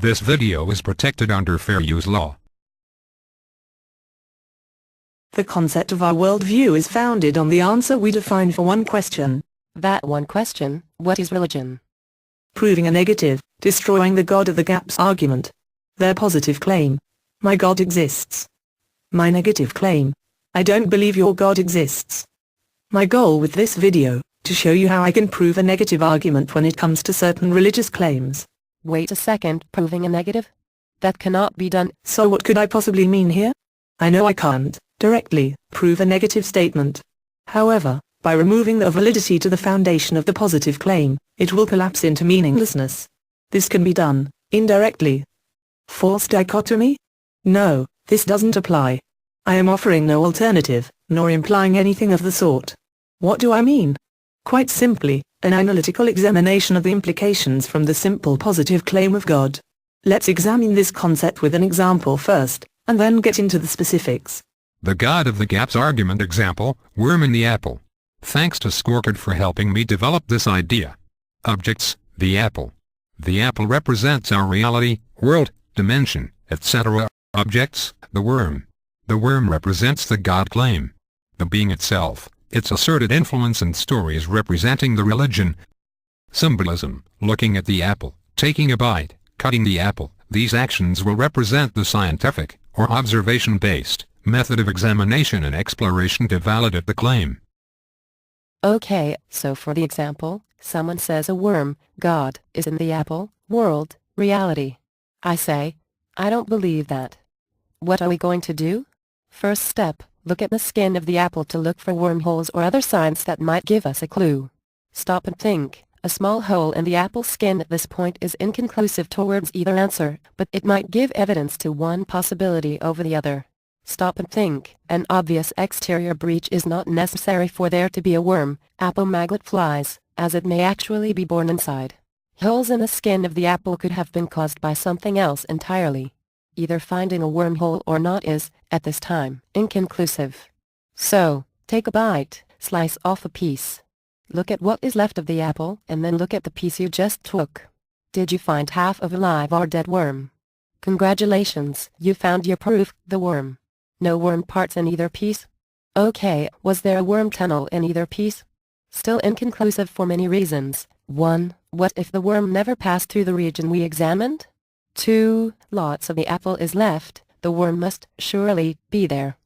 This video is protected under fair use law. The concept of our worldview is founded on the answer we define for one question. That one question, what is religion? Proving a negative, destroying the God of the Gaps argument. Their positive claim: my God exists. My negative claim: I don't believe your God exists. My goal with this video, to show you how I can prove a negative argument when it comes to certain religious claims. Wait a second, proving a negative? That cannot be done. So what could I possibly mean here? I know I can't, directly, prove a negative statement. However, by removing the validity to the foundation of the positive claim, it will collapse into meaninglessness. This can be done, indirectly. False dichotomy? No, this doesn't apply. I am offering no alternative, nor implying anything of the sort. What do I mean? Quite simply, an analytical examination of the implications from the simple positive claim of God. Let's examine this concept with an example first, and then get into the specifics. The God of the Gaps argument example, worm in the apple. Thanks to Scorecard for helping me develop this idea. Objects, the apple. The apple represents our reality, world, dimension, etc. Objects, the worm. The worm represents the God claim. The being itself, its asserted influence and stories representing the religion. Symbolism, looking at the apple, taking a bite, cutting the apple. These actions will represent the scientific, or observation-based, method of examination and exploration to validate the claim. Okay, so for the example, someone says a worm, God, is in the apple, world, reality. I say, I don't believe that. What are we going to do? First step, look at the skin of the apple to look for wormholes or other signs that might give us a clue. Stop and think. A small hole in the apple skin at this point is inconclusive towards either answer, but it might give evidence to one possibility over the other. Stop and think. An obvious exterior breach is not necessary for there to be a worm, apple maggot flies, as it may actually be born inside. Holes in the skin of the apple could have been caused by something else entirely. Either finding a wormhole or not is, at this time, inconclusive. So, take a bite, slice off a piece. Look at what is left of the apple and then look at the piece you just took. Did you find half of a live or dead worm? Congratulations, you found your proof, the worm. No worm parts in either piece? Okay, was there a worm tunnel in either piece? Still inconclusive for many reasons. 1. What if the worm never passed through the region we examined? 2. Lots of the apple is left, the worm must surely be there.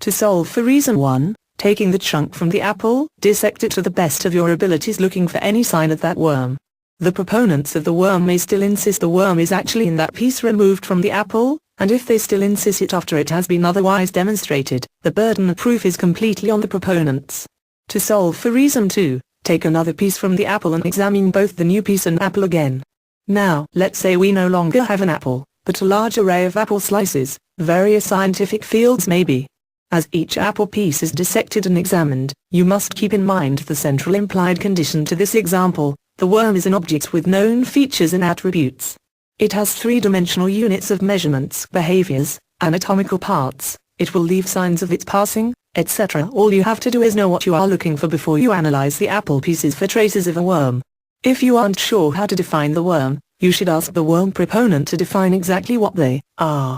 To solve for reason 1, taking the chunk from the apple, dissect it to the best of your abilities looking for any sign of that worm. The proponents of the worm may still insist the worm is actually in that piece removed from the apple, and if they still insist it after it has been otherwise demonstrated, the burden of proof is completely on the proponents. To solve for reason 2, take another piece from the apple and examine both the new piece and apple again. Now, let's say we no longer have an apple, but a large array of apple slices, various scientific fields maybe. As each apple piece is dissected and examined, you must keep in mind the central implied condition to this example: the worm is an object with known features and attributes. It has three-dimensional units of measurements, behaviors, anatomical parts, it will leave signs of its passing, etc. All you have to do is know what you are looking for before you analyze the apple pieces for traces of a worm. If you aren't sure how to define the worm, you should ask the worm proponent to define exactly what they are.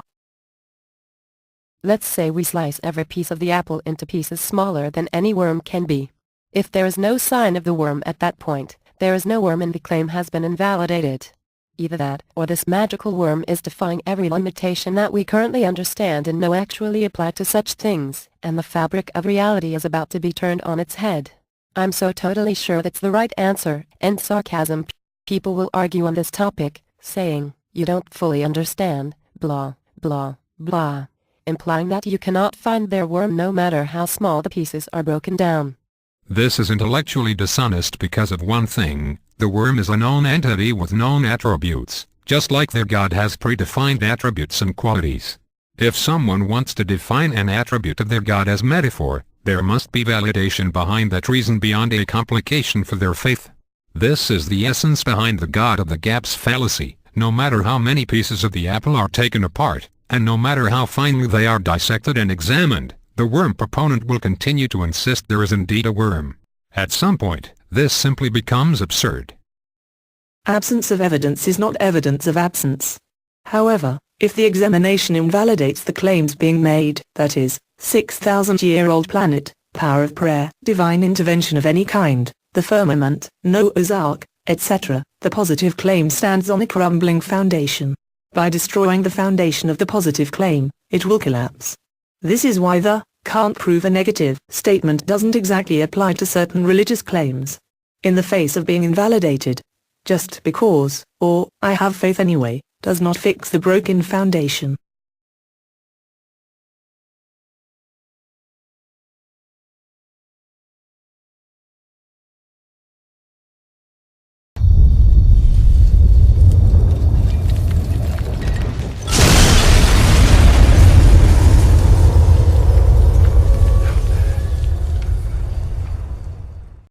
Let's say we slice every piece of the apple into pieces smaller than any worm can be. If there is no sign of the worm at that point, there is no worm and the claim has been invalidated. Either that, or this magical worm is defying every limitation that we currently understand and know actually apply to such things, and the fabric of reality is about to be turned on its head. I'm so totally sure that's the right answer. End sarcasm. People will argue on this topic, saying, you don't fully understand, blah, blah, blah, implying that you cannot find their worm no matter how small the pieces are broken down. This is intellectually dishonest because of one thing: the worm is a known entity with known attributes, just like their God has predefined attributes and qualities. If someone wants to define an attribute of their God as metaphor, there must be validation behind that reason beyond a complication for their faith. This is the essence behind the God of the Gaps fallacy. No matter how many pieces of the apple are taken apart, and no matter how finely they are dissected and examined, the worm proponent will continue to insist there is indeed a worm. At some point, this simply becomes absurd. Absence of evidence is not evidence of absence. However, if the examination invalidates the claims being made, that is, 6,000-year-old planet, power of prayer, divine intervention of any kind, the firmament, Noah's Ark, etc., the positive claim stands on a crumbling foundation. By destroying the foundation of the positive claim, it will collapse. This is why the "can't prove a negative" statement doesn't exactly apply to certain religious claims. In the face of being invalidated, just because, or "I have faith anyway," does not fix the broken foundation.